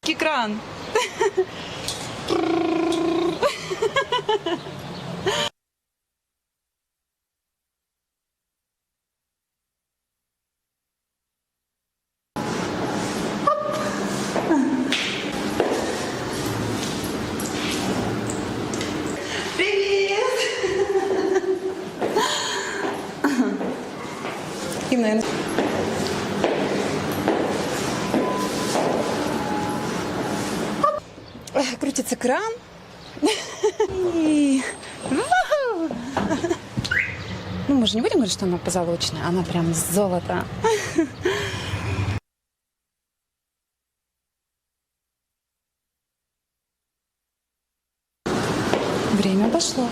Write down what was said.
Русский кран. Привет! Им, наверное... Крутится кран. Вау! Ну, мы же не будем говорить, что она позолоченная. Она прям золото. Время пошло.